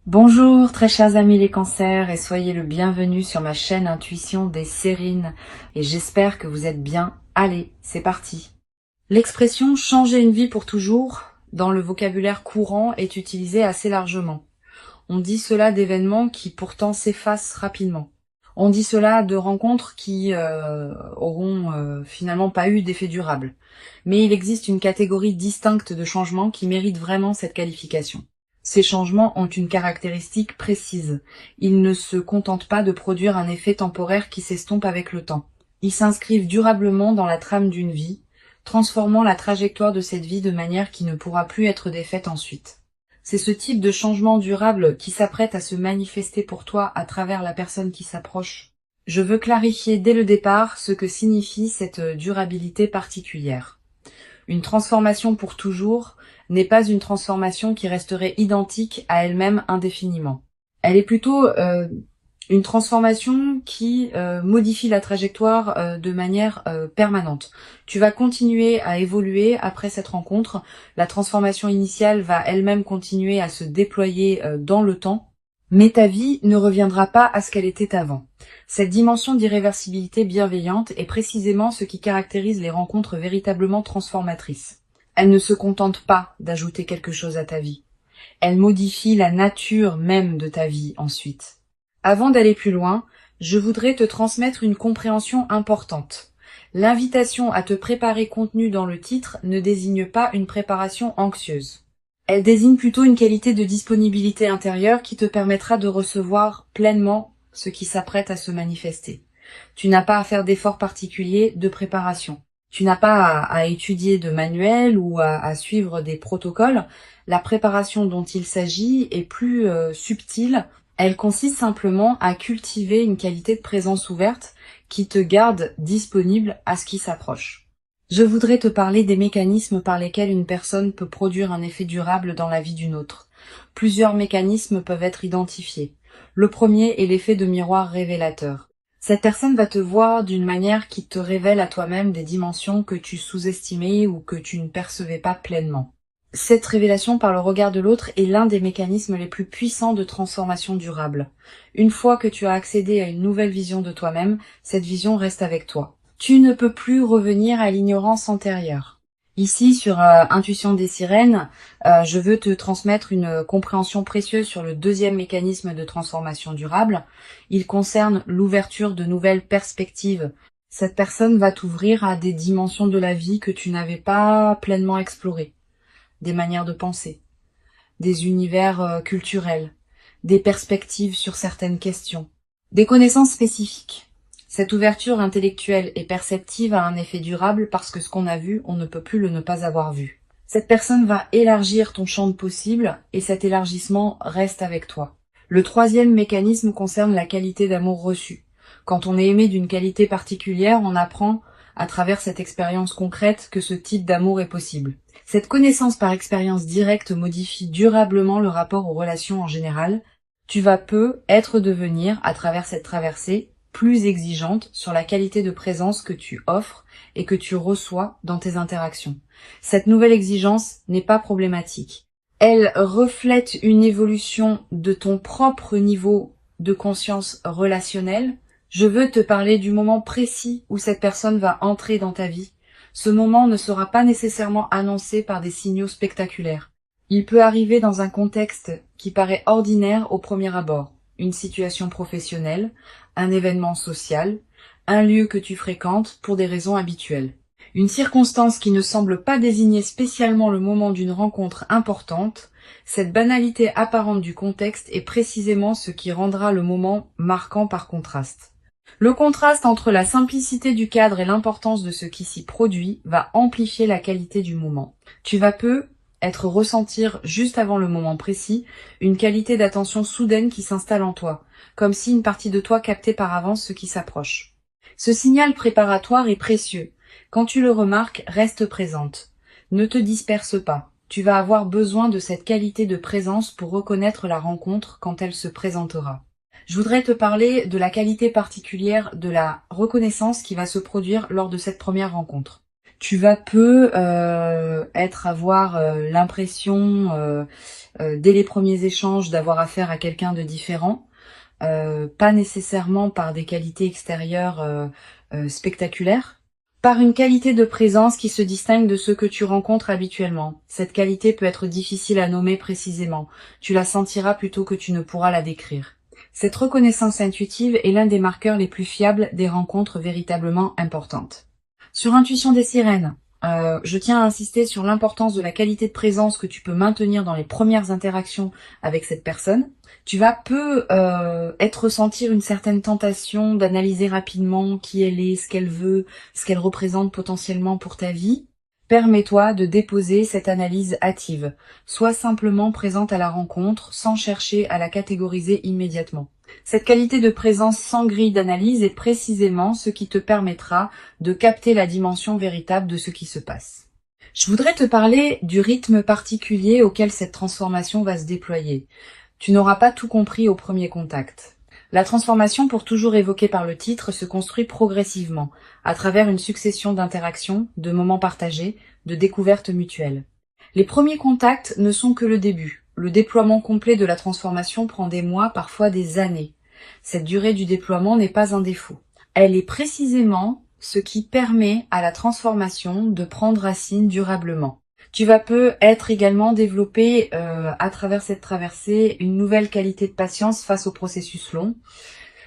Bonjour très chers amis les cancers et soyez le bienvenu sur ma chaîne Intuition des Sérines et j'espère que vous êtes bien. Allez, c'est parti. L'expression changer une vie pour toujours dans le vocabulaire courant est utilisée assez largement. On dit cela d'événements qui pourtant s'effacent rapidement. On dit cela de rencontres qui auront finalement pas eu d'effet durable. Mais il existe une catégorie distincte de changements qui méritent vraiment cette qualification. Ces changements ont une caractéristique précise. Ils ne se contentent pas de produire un effet temporaire qui s'estompe avec le temps. Ils s'inscrivent durablement dans la trame d'une vie, transformant la trajectoire de cette vie de manière qui ne pourra plus être défaite ensuite. C'est ce type de changement durable qui s'apprête à se manifester pour toi à travers la personne qui s'approche. Je veux clarifier dès le départ ce que signifie cette durabilité particulière. Une transformation pour toujours n'est pas une transformation qui resterait identique à elle-même indéfiniment. Elle est plutôt une transformation qui modifie la trajectoire de manière permanente. Tu vas continuer à évoluer après cette rencontre. La transformation initiale va elle-même continuer à se déployer dans le temps, mais ta vie ne reviendra pas à ce qu'elle était avant. Cette dimension d'irréversibilité bienveillante est précisément ce qui caractérise les rencontres véritablement transformatrices. Elle ne se contente pas d'ajouter quelque chose à ta vie. Elle modifie la nature même de ta vie ensuite. Avant d'aller plus loin, je voudrais te transmettre une compréhension importante. L'invitation à te préparer contenue dans le titre ne désigne pas une préparation anxieuse. Elle désigne plutôt une qualité de disponibilité intérieure qui te permettra de recevoir pleinement ce qui s'apprête à se manifester. Tu n'as pas à faire d'efforts particuliers de préparation. Tu n'as pas à étudier de manuels ou à suivre des protocoles. La préparation dont il s'agit est plus subtile. Elle consiste simplement à cultiver une qualité de présence ouverte qui te garde disponible à ce qui s'approche. Je voudrais te parler des mécanismes par lesquels une personne peut produire un effet durable dans la vie d'une autre. Plusieurs mécanismes peuvent être identifiés. Le premier est l'effet de miroir révélateur. Cette personne va te voir d'une manière qui te révèle à toi-même des dimensions que tu sous-estimais ou que tu ne percevais pas pleinement. Cette révélation par le regard de l'autre est l'un des mécanismes les plus puissants de transformation durable. Une fois que tu as accédé à une nouvelle vision de toi-même, cette vision reste avec toi. Tu ne peux plus revenir à l'ignorance antérieure. Ici, sur Intuition des Sirènes, je veux te transmettre une compréhension précieuse sur le deuxième mécanisme de transformation durable. Il concerne l'ouverture de nouvelles perspectives. Cette personne va t'ouvrir à des dimensions de la vie que tu n'avais pas pleinement explorées. Des manières de penser, des univers culturels, des perspectives sur certaines questions, des connaissances spécifiques. Cette ouverture intellectuelle et perceptive a un effet durable parce que ce qu'on a vu, on ne peut plus le ne pas avoir vu. Cette personne va élargir ton champ de possibles et cet élargissement reste avec toi. Le troisième mécanisme concerne la qualité d'amour reçu. Quand on est aimé d'une qualité particulière, on apprend à travers cette expérience concrète que ce type d'amour est possible. Cette connaissance par expérience directe modifie durablement le rapport aux relations en général. Tu vas devenir, à travers cette traversée, plus exigeante sur la qualité de présence que tu offres et que tu reçois dans tes interactions. Cette nouvelle exigence n'est pas problématique. Elle reflète une évolution de ton propre niveau de conscience relationnelle. Je veux te parler du moment précis où cette personne va entrer dans ta vie. Ce moment ne sera pas nécessairement annoncé par des signaux spectaculaires. Il peut arriver dans un contexte qui paraît ordinaire au premier abord. Une situation professionnelle, un événement social, un lieu que tu fréquentes pour des raisons habituelles. Une circonstance qui ne semble pas désigner spécialement le moment d'une rencontre importante, cette banalité apparente du contexte est précisément ce qui rendra le moment marquant par contraste. Le contraste entre la simplicité du cadre et l'importance de ce qui s'y produit va amplifier la qualité du moment. Tu vas ressentir juste avant le moment précis une qualité d'attention soudaine qui s'installe en toi, comme si une partie de toi captait par avance ce qui s'approche. Ce signal préparatoire est précieux. Quand tu le remarques, reste présente. Ne te disperse pas. Tu vas avoir besoin de cette qualité de présence pour reconnaître la rencontre quand elle se présentera. Je voudrais te parler de la qualité particulière de la reconnaissance qui va se produire lors de cette première rencontre. Tu vas peu avoir l'impression, dès les premiers échanges, d'avoir affaire à quelqu'un de différent, pas nécessairement par des qualités extérieures spectaculaires, par une qualité de présence qui se distingue de ceux que tu rencontres habituellement. Cette qualité peut être difficile à nommer précisément, tu la sentiras plutôt que tu ne pourras la décrire. Cette reconnaissance intuitive est l'un des marqueurs les plus fiables des rencontres véritablement importantes. Sur Intuition des sirènes, je tiens à insister sur l'importance de la qualité de présence que tu peux maintenir dans les premières interactions avec cette personne. Tu vas être ressentir une certaine tentation d'analyser rapidement qui elle est, ce qu'elle veut, ce qu'elle représente potentiellement pour ta vie. Permets-toi de déposer cette analyse hâtive. Sois simplement présente à la rencontre sans chercher à la catégoriser immédiatement. Cette qualité de présence sans grille d'analyse est précisément ce qui te permettra de capter la dimension véritable de ce qui se passe. Je voudrais te parler du rythme particulier auquel cette transformation va se déployer. Tu n'auras pas tout compris au premier contact. La transformation, pour toujours évoquée par le titre, se construit progressivement, à travers une succession d'interactions, de moments partagés, de découvertes mutuelles. Les premiers contacts ne sont que le début. Le déploiement complet de la transformation prend des mois, parfois des années. Cette durée du déploiement n'est pas un défaut. Elle est précisément ce qui permet à la transformation de prendre racine durablement. Tu vas être également développé à travers cette traversée une nouvelle qualité de patience face au processus long.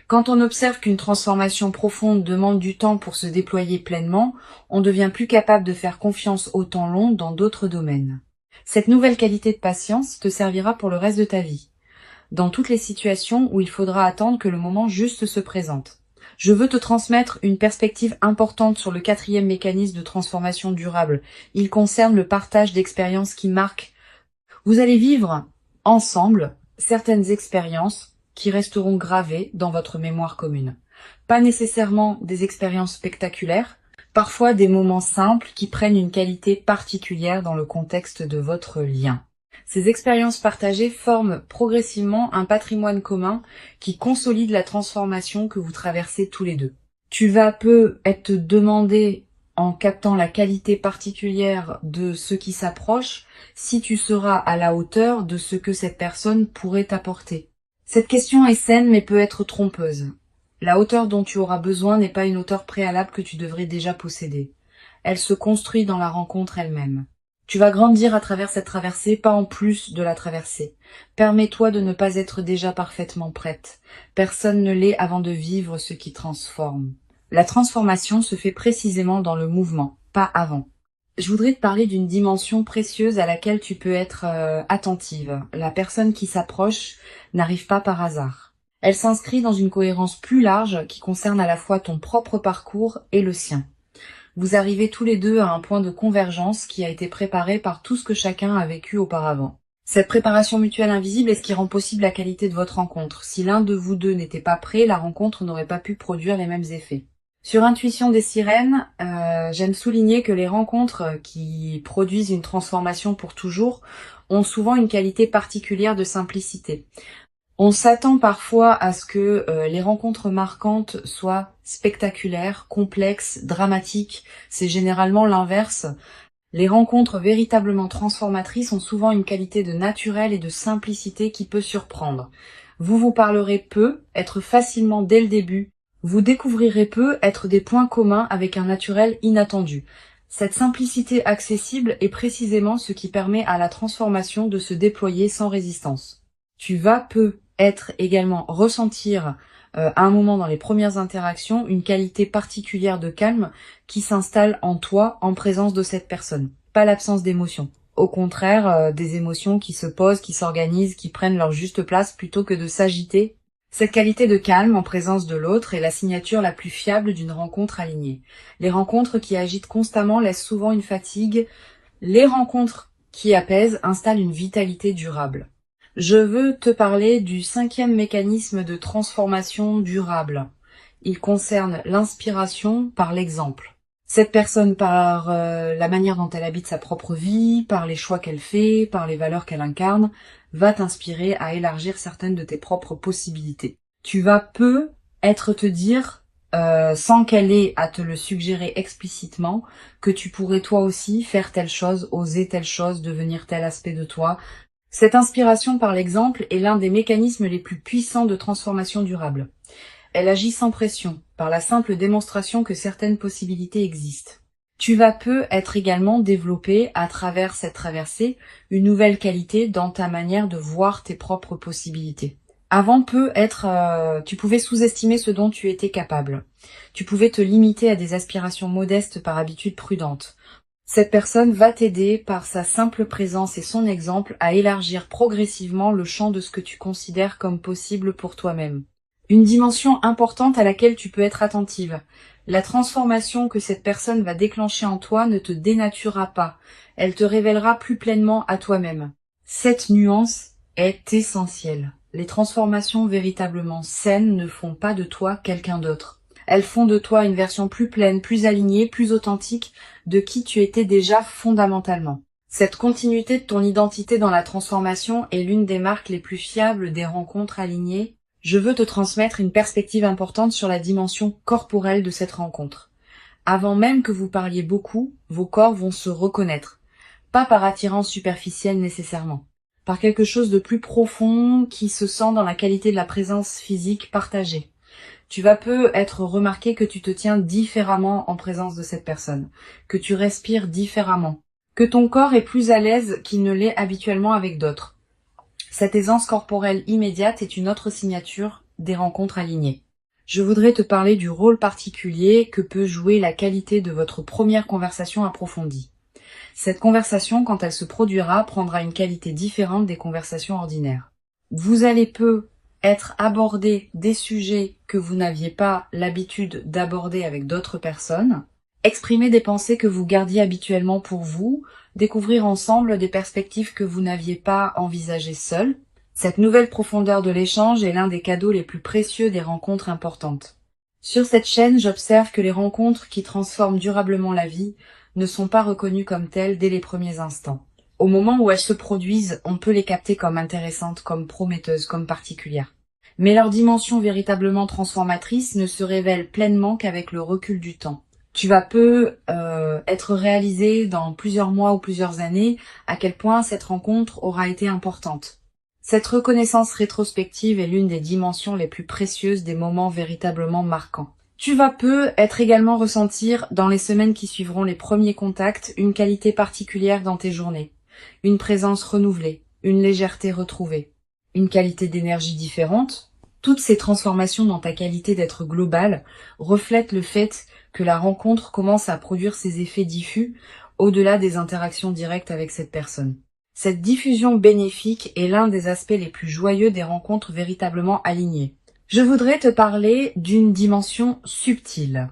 Quand on observe qu'une transformation profonde demande du temps pour se déployer pleinement, on devient plus capable de faire confiance au temps long dans d'autres domaines. Cette nouvelle qualité de patience te servira pour le reste de ta vie, dans toutes les situations où il faudra attendre que le moment juste se présente. Je veux te transmettre une perspective importante sur le 4e mécanisme de transformation durable. Il concerne le partage d'expériences qui marquent. Vous allez vivre ensemble certaines expériences qui resteront gravées dans votre mémoire commune. Pas nécessairement des expériences spectaculaires, parfois des moments simples qui prennent une qualité particulière dans le contexte de votre lien. Ces expériences partagées forment progressivement un patrimoine commun qui consolide la transformation que vous traversez tous les deux. Tu vas être demandé, en captant la qualité particulière de ce qui s'approche, si tu seras à la hauteur de ce que cette personne pourrait t'apporter. Cette question est saine mais peut être trompeuse. La hauteur dont tu auras besoin n'est pas une hauteur préalable que tu devrais déjà posséder. Elle se construit dans la rencontre elle-même. Tu vas grandir à travers cette traversée, pas en plus de la traversée. Permets-toi de ne pas être déjà parfaitement prête. Personne ne l'est avant de vivre ce qui transforme. La transformation se fait précisément dans le mouvement, pas avant. Je voudrais te parler d'une dimension précieuse à laquelle tu peux être attentive. La personne qui s'approche n'arrive pas par hasard. Elle s'inscrit dans une cohérence plus large qui concerne à la fois ton propre parcours et le sien. Vous arrivez tous les deux à un point de convergence qui a été préparé par tout ce que chacun a vécu auparavant. Cette préparation mutuelle invisible est ce qui rend possible la qualité de votre rencontre. Si l'un de vous deux n'était pas prêt, la rencontre n'aurait pas pu produire les mêmes effets. Sur Intuition des sirènes, j'aime souligner que les rencontres qui produisent une transformation pour toujours ont souvent une qualité particulière de simplicité. On s'attend parfois à ce que les rencontres marquantes soient spectaculaires, complexes, dramatiques. C'est généralement l'inverse. Les rencontres véritablement transformatrices ont souvent une qualité de naturel et de simplicité qui peut surprendre. Vous vous parlerez peu, être facilement dès le début. Vous découvrirez peu, être des points communs avec un naturel inattendu. Cette simplicité accessible est précisément ce qui permet à la transformation de se déployer sans résistance. Tu vas être également ressentir à un moment dans les premières interactions une qualité particulière de calme qui s'installe en toi en présence de cette personne. Pas l'absence d'émotions. Au contraire, des émotions qui se posent, qui s'organisent, qui prennent leur juste place plutôt que de s'agiter. Cette qualité de calme en présence de l'autre est la signature la plus fiable d'une rencontre alignée. Les rencontres qui agitent constamment laissent souvent une fatigue. Les rencontres qui apaisent installent une vitalité durable. Je veux te parler du 5e mécanisme de transformation durable. Il concerne l'inspiration par l'exemple. Cette personne, par la manière dont elle habite sa propre vie, par les choix qu'elle fait, par les valeurs qu'elle incarne, va t'inspirer à élargir certaines de tes propres possibilités. Tu vas te dire sans qu'elle ait à te le suggérer explicitement, que tu pourrais toi aussi faire telle chose, oser telle chose, devenir tel aspect de toi. Cette inspiration par l'exemple est l'un des mécanismes les plus puissants de transformation durable. Elle agit sans pression, par la simple démonstration que certaines possibilités existent. Tu vas peu être également développé, à travers cette traversée, une nouvelle qualité dans ta manière de voir tes propres possibilités. Avant tu pouvais sous-estimer ce dont tu étais capable. Tu pouvais te limiter à des aspirations modestes par habitude prudente. Cette personne va t'aider par sa simple présence et son exemple à élargir progressivement le champ de ce que tu considères comme possible pour toi-même. Une dimension importante à laquelle tu peux être attentive. La transformation que cette personne va déclencher en toi ne te dénaturera pas. Elle te révélera plus pleinement à toi-même. Cette nuance est essentielle. Les transformations véritablement saines ne font pas de toi quelqu'un d'autre. Elles font de toi une version plus pleine, plus alignée, plus authentique de qui tu étais déjà fondamentalement. Cette continuité de ton identité dans la transformation est l'une des marques les plus fiables des rencontres alignées. Je veux te transmettre une perspective importante sur la dimension corporelle de cette rencontre. Avant même que vous parliez beaucoup, vos corps vont se reconnaître. Pas par attirance superficielle nécessairement. Par quelque chose de plus profond qui se sent dans la qualité de la présence physique partagée. Tu vas peu être remarqué que tu te tiens différemment en présence de cette personne, que tu respires différemment, que ton corps est plus à l'aise qu'il ne l'est habituellement avec d'autres. Cette aisance corporelle immédiate est une autre signature des rencontres alignées. Je voudrais te parler du rôle particulier que peut jouer la qualité de votre première conversation approfondie. Cette conversation, quand elle se produira, prendra une qualité différente des conversations ordinaires. Vous allez peu être abordé des sujets que vous n'aviez pas l'habitude d'aborder avec d'autres personnes, exprimer des pensées que vous gardiez habituellement pour vous, découvrir ensemble des perspectives que vous n'aviez pas envisagées seul. Cette nouvelle profondeur de l'échange est l'un des cadeaux les plus précieux des rencontres importantes. Sur cette chaîne, j'observe que les rencontres qui transforment durablement la vie ne sont pas reconnues comme telles dès les premiers instants. Au moment où elles se produisent, on peut les capter comme intéressantes, comme prometteuses, comme particulières. Mais leur dimension véritablement transformatrice ne se révèle pleinement qu'avec le recul du temps. Tu vas peu être réalisé dans plusieurs mois ou plusieurs années à quel point cette rencontre aura été importante. Cette reconnaissance rétrospective est l'une des dimensions les plus précieuses des moments véritablement marquants. Tu vas peu être également ressentir dans les semaines qui suivront les premiers contacts une qualité particulière dans tes journées, une présence renouvelée, une légèreté retrouvée, une qualité d'énergie différente. Toutes ces transformations dans ta qualité d'être global reflètent le fait que la rencontre commence à produire ses effets diffus au-delà des interactions directes avec cette personne. Cette diffusion bénéfique est l'un des aspects les plus joyeux des rencontres véritablement alignées. Je voudrais te parler d'une dimension subtile.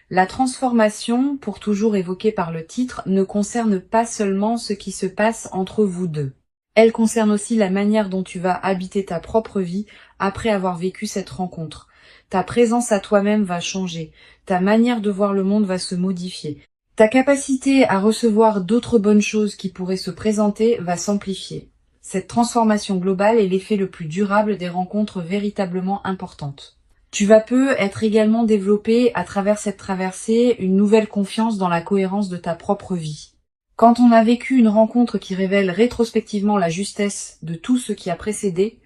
La transformation, pour toujours évoquée par le titre, ne concerne pas seulement ce qui se passe entre vous deux. Elle concerne aussi la manière dont tu vas habiter ta propre vie après avoir vécu cette rencontre. Ta présence à toi-même va changer, ta manière de voir le monde va se modifier. Ta capacité à recevoir d'autres bonnes choses qui pourraient se présenter va s'amplifier. Cette transformation globale est l'effet le plus durable des rencontres véritablement importantes. Tu vas peu être également développé à travers cette traversée une nouvelle confiance dans la cohérence de ta propre vie. Quand on a vécu une rencontre qui révèle rétrospectivement la justesse de tout ce qui a précédé,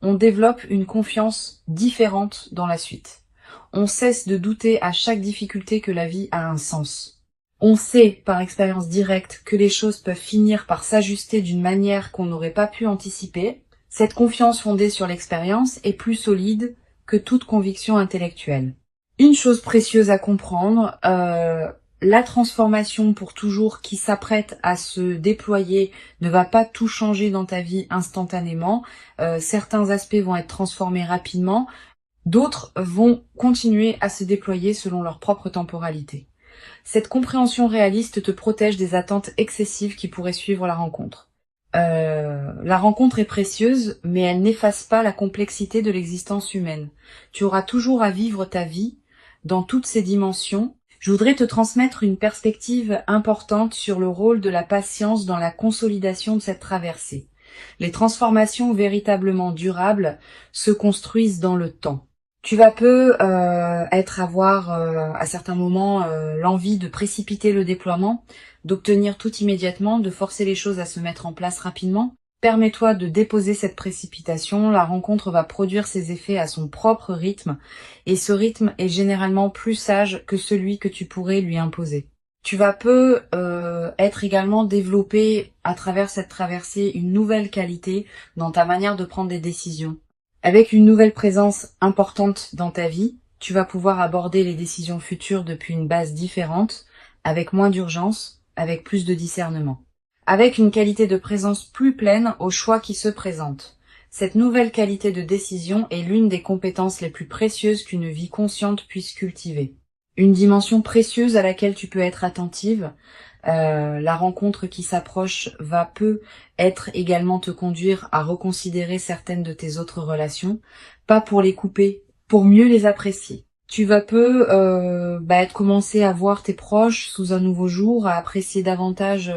on développe une confiance différente dans la suite. On cesse de douter à chaque difficulté que la vie a un sens. On sait, par expérience directe, que les choses peuvent finir par s'ajuster d'une manière qu'on n'aurait pas pu anticiper. Cette confiance fondée sur l'expérience est plus solide que toute conviction intellectuelle. Une chose précieuse à comprendre, la transformation pour toujours qui s'apprête à se déployer ne va pas tout changer dans ta vie instantanément. Certains aspects vont être transformés rapidement, d'autres vont continuer à se déployer selon leur propre temporalité. Cette compréhension réaliste te protège des attentes excessives qui pourraient suivre la rencontre. La rencontre est précieuse, mais elle n'efface pas la complexité de l'existence humaine. Tu auras toujours à vivre ta vie dans toutes ses dimensions. Je voudrais te transmettre une perspective importante sur le rôle de la patience dans la consolidation de cette traversée. Les transformations véritablement durables se construisent dans le temps. Tu vas avoir à certains moments l'envie de précipiter le déploiement, d'obtenir tout immédiatement, de forcer les choses à se mettre en place rapidement. Permets-toi de déposer cette précipitation, la rencontre va produire ses effets à son propre rythme, et ce rythme est généralement plus sage que celui que tu pourrais lui imposer. Tu vas être également développé à travers cette traversée une nouvelle qualité dans ta manière de prendre des décisions. Avec une nouvelle présence importante dans ta vie, tu vas pouvoir aborder les décisions futures depuis une base différente, avec moins d'urgence, avec plus de discernement. Avec une qualité de présence plus pleine aux choix qui se présentent. Cette nouvelle qualité de décision est l'une des compétences les plus précieuses qu'une vie consciente puisse cultiver. Une dimension précieuse à laquelle tu peux être attentive. La rencontre qui s'approche être également te conduire à reconsidérer certaines de tes autres relations, pas pour les couper, pour mieux les apprécier. Tu vas commencer à voir tes proches sous un nouveau jour, à apprécier davantage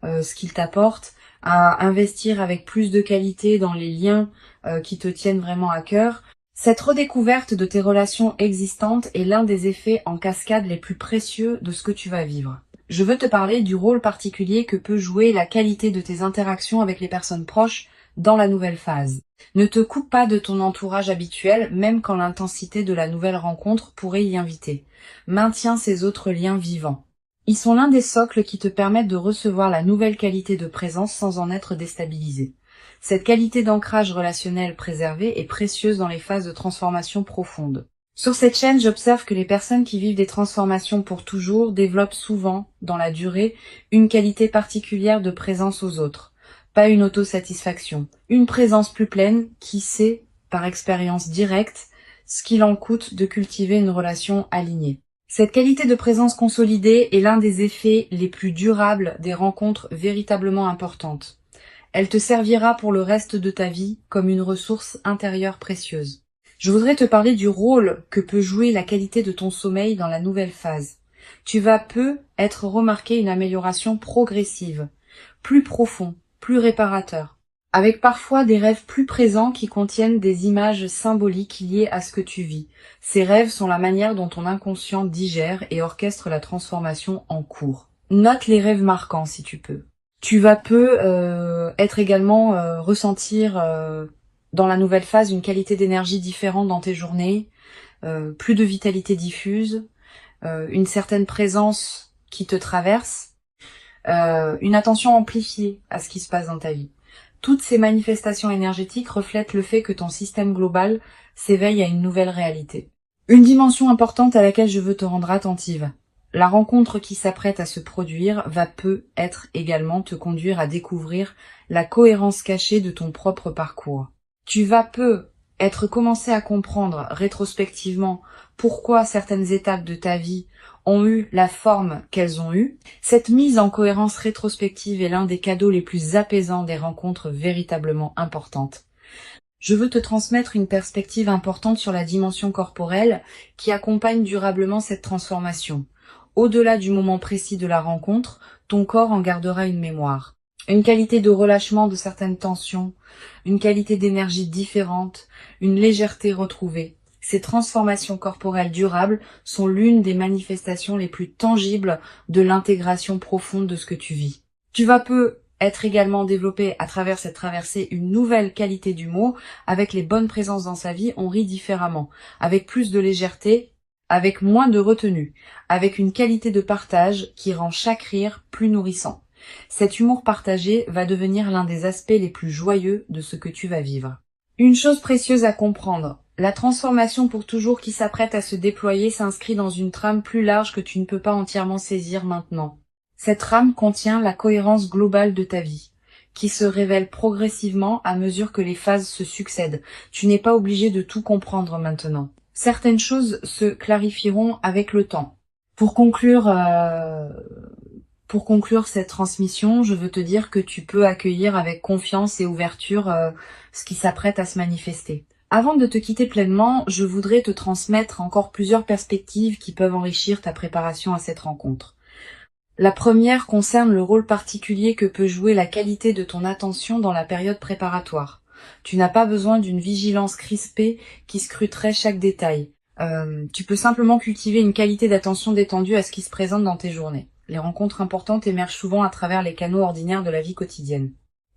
ce qu'ils t'apportent, à investir avec plus de qualité dans les liens qui te tiennent vraiment à cœur. Cette redécouverte de tes relations existantes est l'un des effets en cascade les plus précieux de ce que tu vas vivre. Je veux te parler du rôle particulier que peut jouer la qualité de tes interactions avec les personnes proches dans la nouvelle phase. Ne te coupe pas de ton entourage habituel, même quand l'intensité de la nouvelle rencontre pourrait y inviter. Maintiens ces autres liens vivants. Ils sont l'un des socles qui te permettent de recevoir la nouvelle qualité de présence sans en être déstabilisé. Cette qualité d'ancrage relationnel préservé est précieuse dans les phases de transformation profonde. Sur cette chaîne, j'observe que les personnes qui vivent des transformations pour toujours développent souvent, dans la durée, une qualité particulière de présence aux autres. Pas une autosatisfaction, une présence plus pleine qui sait, par expérience directe, ce qu'il en coûte de cultiver une relation alignée. Cette qualité de présence consolidée est l'un des effets les plus durables des rencontres véritablement importantes. Elle te servira pour le reste de ta vie comme une ressource intérieure précieuse. Je voudrais te parler du rôle que peut jouer la qualité de ton sommeil dans la nouvelle phase. Tu vas être remarqué une amélioration progressive, plus profond, plus réparateur, avec parfois des rêves plus présents qui contiennent des images symboliques liées à ce que tu vis. Ces rêves sont la manière dont ton inconscient digère et orchestre la transformation en cours. Note les rêves marquants si tu peux. Tu vas être également ressentir dans la nouvelle phase une qualité d'énergie différente dans tes journées, plus de vitalité diffuse, une certaine présence qui te traverse, une attention amplifiée à ce qui se passe dans ta vie. Toutes ces manifestations énergétiques reflètent le fait que ton système global s'éveille à une nouvelle réalité. Une dimension importante à laquelle je veux te rendre attentive. La rencontre qui s'apprête à se produire va être également te conduire à découvrir la cohérence cachée de ton propre parcours. Tu vas être commencé à comprendre rétrospectivement pourquoi certaines étapes de ta vie ont eu la forme qu'elles ont eue. Cette mise en cohérence rétrospective est l'un des cadeaux les plus apaisants des rencontres véritablement importantes. Je veux te transmettre une perspective importante sur la dimension corporelle qui accompagne durablement cette transformation. Au-delà du moment précis de la rencontre, ton corps en gardera une mémoire. Une qualité de relâchement de certaines tensions, une qualité d'énergie différente, une légèreté retrouvée. Ces transformations corporelles durables sont l'une des manifestations les plus tangibles de l'intégration profonde de ce que tu vis. Tu vas être également développé à travers cette traversée une nouvelle qualité d'humour. Avec les bonnes présences dans sa vie, on rit différemment, avec plus de légèreté, avec moins de retenue, avec une qualité de partage qui rend chaque rire plus nourrissant. Cet humour partagé va devenir l'un des aspects les plus joyeux de ce que tu vas vivre. Une chose précieuse à comprendre, la transformation pour toujours qui s'apprête à se déployer s'inscrit dans une trame plus large que tu ne peux pas entièrement saisir maintenant. Cette trame contient la cohérence globale de ta vie, qui se révèle progressivement à mesure que les phases se succèdent. Tu n'es pas obligé de tout comprendre maintenant. Certaines choses se clarifieront avec le temps. Pour conclure cette transmission, je veux te dire que tu peux accueillir avec confiance et ouverture ce qui s'apprête à se manifester. Avant de te quitter pleinement, je voudrais te transmettre encore plusieurs perspectives qui peuvent enrichir ta préparation à cette rencontre. La première concerne le rôle particulier que peut jouer la qualité de ton attention dans la période préparatoire. Tu n'as pas besoin d'une vigilance crispée qui scruterait chaque détail. Tu peux simplement cultiver une qualité d'attention détendue à ce qui se présente dans tes journées. Les rencontres importantes émergent souvent à travers les canaux ordinaires de la vie quotidienne.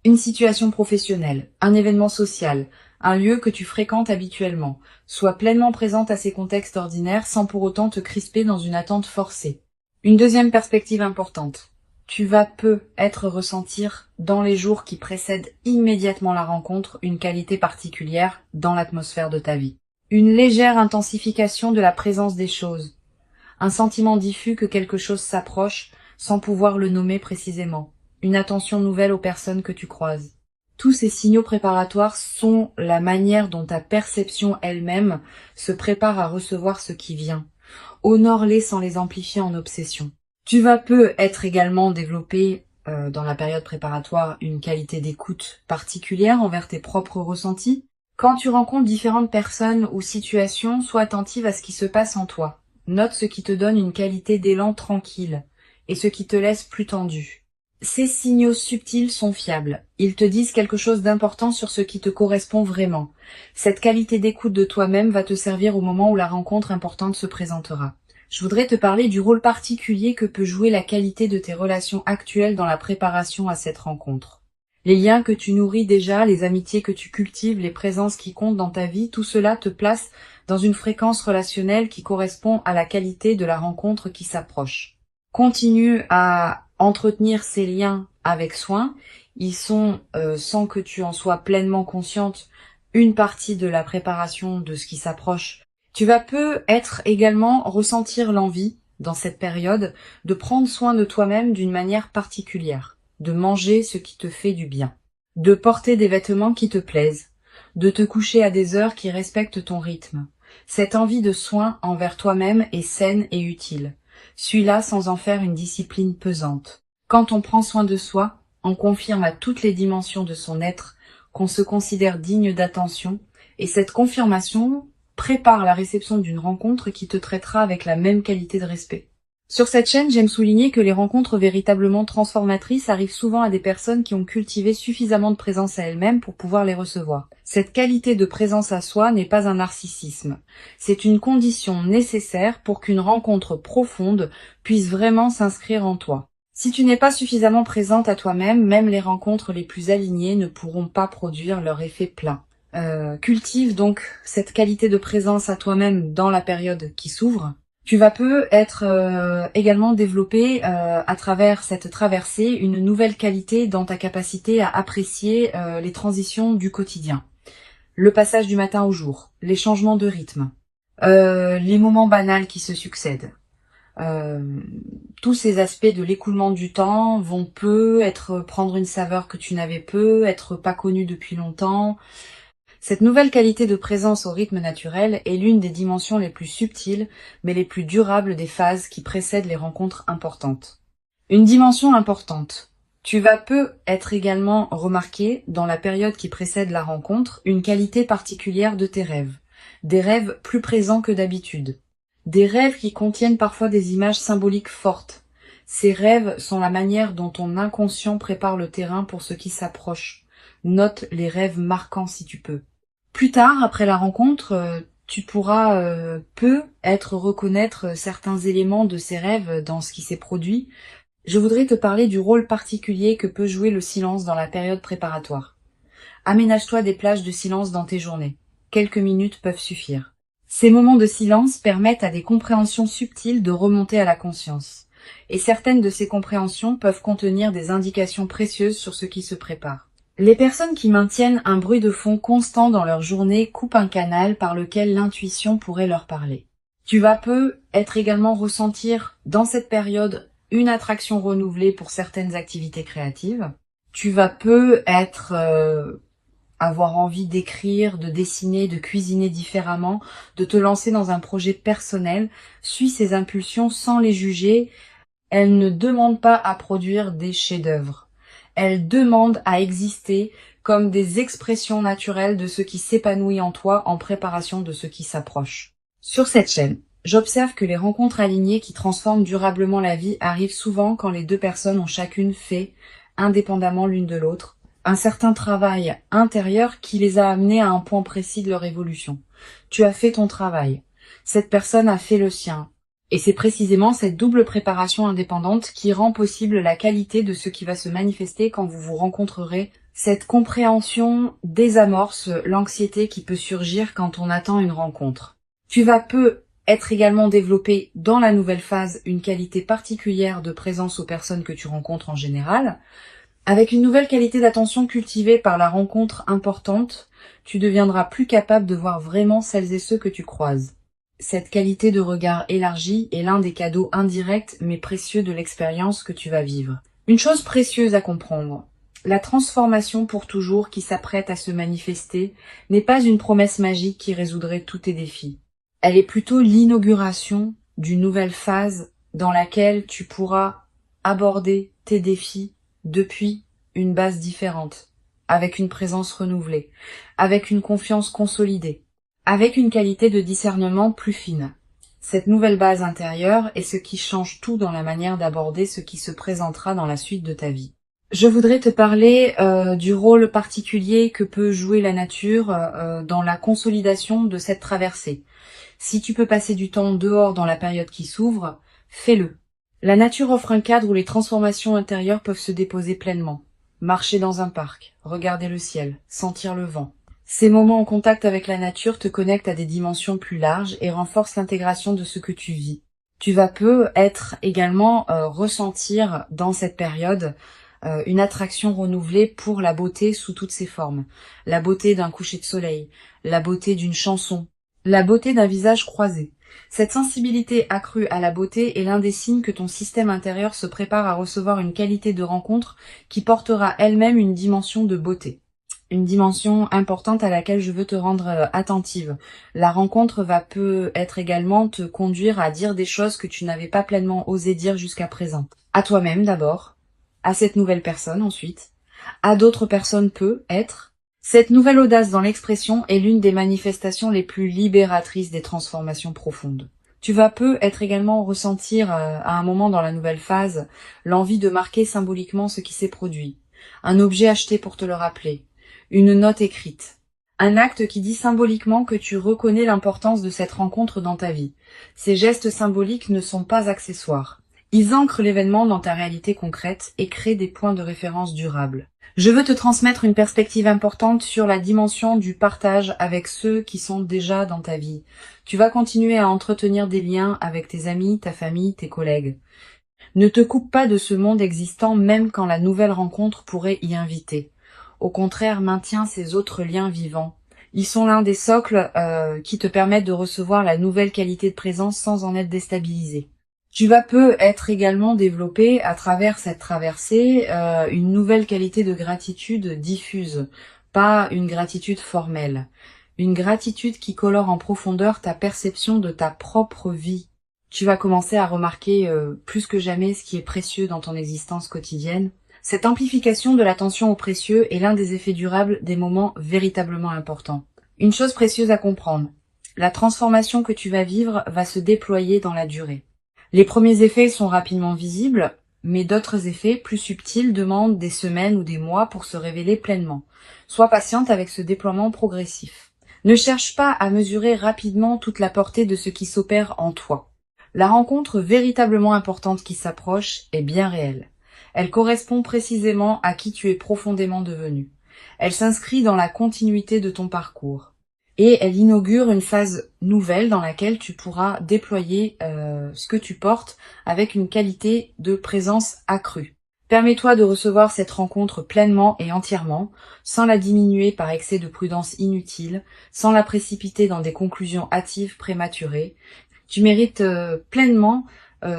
Une situation professionnelle, un événement social, un lieu que tu fréquentes habituellement. Sois pleinement présente à ces contextes ordinaires sans pour autant te crisper dans une attente forcée. Une deuxième perspective importante. Tu vas peut-être ressentir dans les jours qui précèdent immédiatement la rencontre une qualité particulière dans l'atmosphère de ta vie. Une légère intensification de la présence des choses. Un sentiment diffus que quelque chose s'approche sans pouvoir le nommer précisément. Une attention nouvelle aux personnes que tu croises. Tous ces signaux préparatoires sont la manière dont ta perception elle-même se prépare à recevoir ce qui vient. Honore-les sans les amplifier en obsession. Tu vas peut-être également développer dans la période préparatoire une qualité d'écoute particulière envers tes propres ressentis. Quand tu rencontres différentes personnes ou situations, sois attentive à ce qui se passe en toi. Note ce qui te donne une qualité d'élan tranquille et ce qui te laisse plus tendu. Ces signaux subtils sont fiables. Ils te disent quelque chose d'important sur ce qui te correspond vraiment. Cette qualité d'écoute de toi-même va te servir au moment où la rencontre importante se présentera. Je voudrais te parler du rôle particulier que peut jouer la qualité de tes relations actuelles dans la préparation à cette rencontre. Les liens que tu nourris déjà, les amitiés que tu cultives, les présences qui comptent dans ta vie, tout cela te place dans une fréquence relationnelle qui correspond à la qualité de la rencontre qui s'approche. Continue à entretenir ces liens avec soin. Ils sont, sans que tu en sois pleinement consciente, une partie de la préparation de ce qui s'approche. Tu vas peut-être également ressentir l'envie, dans cette période, de prendre soin de toi-même d'une manière particulière, de manger ce qui te fait du bien, de porter des vêtements qui te plaisent, de te coucher à des heures qui respectent ton rythme. Cette envie de soin envers toi-même est saine et utile. Suis-la sans en faire une discipline pesante. Quand on prend soin de soi, on confirme à toutes les dimensions de son être qu'on se considère digne d'attention, et cette confirmation prépare la réception d'une rencontre qui te traitera avec la même qualité de respect. Sur cette chaîne, j'aime souligner que les rencontres véritablement transformatrices arrivent souvent à des personnes qui ont cultivé suffisamment de présence à elles-mêmes pour pouvoir les recevoir. Cette qualité de présence à soi n'est pas un narcissisme. C'est une condition nécessaire pour qu'une rencontre profonde puisse vraiment s'inscrire en toi. Si tu n'es pas suffisamment présente à toi-même, même les rencontres les plus alignées ne pourront pas produire leur effet plein. Cultive donc cette qualité de présence à toi-même dans la période qui s'ouvre. Tu vas peut-être également développer à travers cette traversée une nouvelle qualité dans ta capacité à apprécier les transitions du quotidien. Le passage du matin au jour, les changements de rythme, les moments banals qui se succèdent. Tous ces aspects de l'écoulement du temps vont prendre une saveur que tu n'avais être pas connue depuis longtemps. Cette nouvelle qualité de présence au rythme naturel est l'une des dimensions les plus subtiles, mais les plus durables des phases qui précèdent les rencontres importantes. Une dimension importante. Tu vas peut-être également remarquer, dans la période qui précède la rencontre, une qualité particulière de tes rêves. Des rêves plus présents que d'habitude. Des rêves qui contiennent parfois des images symboliques fortes. Ces rêves sont la manière dont ton inconscient prépare le terrain pour ce qui s'approche. Note les rêves marquants si tu peux. Plus tard, après la rencontre, tu pourras peut-être reconnaître certains éléments de ces rêves dans ce qui s'est produit. Je voudrais te parler du rôle particulier que peut jouer le silence dans la période préparatoire. Aménage-toi des plages de silence dans tes journées. Quelques minutes peuvent suffire. Ces moments de silence permettent à des compréhensions subtiles de remonter à la conscience. Et certaines de ces compréhensions peuvent contenir des indications précieuses sur ce qui se prépare. Les personnes qui maintiennent un bruit de fond constant dans leur journée coupent un canal par lequel l'intuition pourrait leur parler. Tu vas peut-être également ressentir dans cette période une attraction renouvelée pour certaines activités créatives. Tu vas peut-être avoir envie d'écrire, de dessiner, de cuisiner différemment, de te lancer dans un projet personnel. Suis ces impulsions sans les juger. Elles ne demandent pas à produire des chefs-d'œuvre. Elles demandent à exister comme des expressions naturelles de ce qui s'épanouit en toi en préparation de ce qui s'approche. Sur cette chaîne, j'observe que les rencontres alignées qui transforment durablement la vie arrivent souvent quand les deux personnes ont chacune fait, indépendamment l'une de l'autre, un certain travail intérieur qui les a amenés à un point précis de leur évolution. Tu as fait ton travail. Cette personne a fait le sien. Et c'est précisément cette double préparation indépendante qui rend possible la qualité de ce qui va se manifester quand vous vous rencontrerez. Cette compréhension désamorce l'anxiété qui peut surgir quand on attend une rencontre. Tu vas peu être également développé dans la nouvelle phase une qualité particulière de présence aux personnes que tu rencontres en général. Avec une nouvelle qualité d'attention cultivée par la rencontre importante, tu deviendras plus capable de voir vraiment celles et ceux que tu croises. Cette qualité de regard élargi est l'un des cadeaux indirects mais précieux de l'expérience que tu vas vivre. Une chose précieuse à comprendre. La transformation pour toujours qui s'apprête à se manifester n'est pas une promesse magique qui résoudrait tous tes défis. Elle est plutôt l'inauguration d'une nouvelle phase dans laquelle tu pourras aborder tes défis depuis une base différente, avec une présence renouvelée, avec une confiance consolidée, avec une qualité de discernement plus fine. Cette nouvelle base intérieure est ce qui change tout dans la manière d'aborder ce qui se présentera dans la suite de ta vie. Je voudrais te parler du rôle particulier que peut jouer la nature dans la consolidation de cette traversée. Si tu peux passer du temps dehors dans la période qui s'ouvre, fais-le. La nature offre un cadre où les transformations intérieures peuvent se déposer pleinement. Marcher dans un parc, regarder le ciel, sentir le vent. Ces moments en contact avec la nature te connectent à des dimensions plus larges et renforcent l'intégration de ce que tu vis. Tu vas peu être également ressentir dans cette période une attraction renouvelée pour la beauté sous toutes ses formes. La beauté d'un coucher de soleil, la beauté d'une chanson, la beauté d'un visage croisé. Cette sensibilité accrue à la beauté est l'un des signes que ton système intérieur se prépare à recevoir une qualité de rencontre qui portera elle-même une dimension de beauté. Une dimension importante à laquelle je veux te rendre attentive. La rencontre va peut-être également te conduire à dire des choses que tu n'avais pas pleinement osé dire jusqu'à présent. À toi-même d'abord, à cette nouvelle personne ensuite, à d'autres personnes peut-être. Cette nouvelle audace dans l'expression est l'une des manifestations les plus libératrices des transformations profondes. Tu vas peu être également ressentir à un moment dans la nouvelle phase l'envie de marquer symboliquement ce qui s'est produit. Un objet acheté pour te le rappeler. Une note écrite. Un acte qui dit symboliquement que tu reconnais l'importance de cette rencontre dans ta vie. Ces gestes symboliques ne sont pas accessoires. Ils ancrent l'événement dans ta réalité concrète et créent des points de référence durables. Je veux te transmettre une perspective importante sur la dimension du partage avec ceux qui sont déjà dans ta vie. Tu vas continuer à entretenir des liens avec tes amis, ta famille, tes collègues. Ne te coupe pas de ce monde existant même quand la nouvelle rencontre pourrait y inviter. Au contraire, maintiens ces autres liens vivants. Ils sont l'un des socles qui te permettent de recevoir la nouvelle qualité de présence sans en être déstabilisé. Tu vas peu être également développé à travers cette traversée une nouvelle qualité de gratitude diffuse, pas une gratitude formelle. Une gratitude qui colore en profondeur ta perception de ta propre vie. Tu vas commencer à remarquer plus que jamais ce qui est précieux dans ton existence quotidienne. Cette amplification de l'attention au précieux est l'un des effets durables des moments véritablement importants. Une chose précieuse à comprendre, la transformation que tu vas vivre va se déployer dans la durée. Les premiers effets sont rapidement visibles, mais d'autres effets plus subtils demandent des semaines ou des mois pour se révéler pleinement. Sois patiente avec ce déploiement progressif. Ne cherche pas à mesurer rapidement toute la portée de ce qui s'opère en toi. La rencontre véritablement importante qui s'approche est bien réelle. Elle correspond précisément à qui tu es profondément devenu. Elle s'inscrit dans la continuité de ton parcours. Et elle inaugure une phase nouvelle dans laquelle tu pourras déployer ce que tu portes avec une qualité de présence accrue. Permets-toi de recevoir cette rencontre pleinement et entièrement, sans la diminuer par excès de prudence inutile, sans la précipiter dans des conclusions hâtives prématurées. Tu mérites pleinement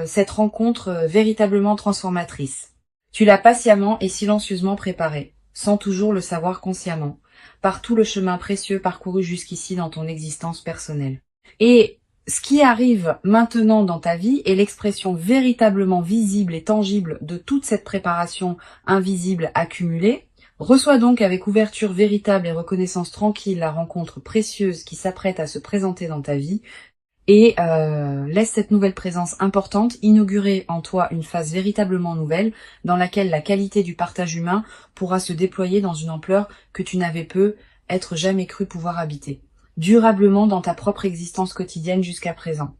cette rencontre véritablement transformatrice. Tu l'as patiemment et silencieusement préparée, sans toujours le savoir consciemment, par tout le chemin précieux parcouru jusqu'ici dans ton existence personnelle. Et ce qui arrive maintenant dans ta vie est l'expression véritablement visible et tangible de toute cette préparation invisible accumulée. Reçois donc avec ouverture véritable et reconnaissance tranquille la rencontre précieuse qui s'apprête à se présenter dans ta vie. et laisse cette nouvelle présence importante inaugurer en toi une phase véritablement nouvelle dans laquelle la qualité du partage humain pourra se déployer dans une ampleur que tu n'avais jamais cru pouvoir habiter, durablement dans ta propre existence quotidienne jusqu'à présent.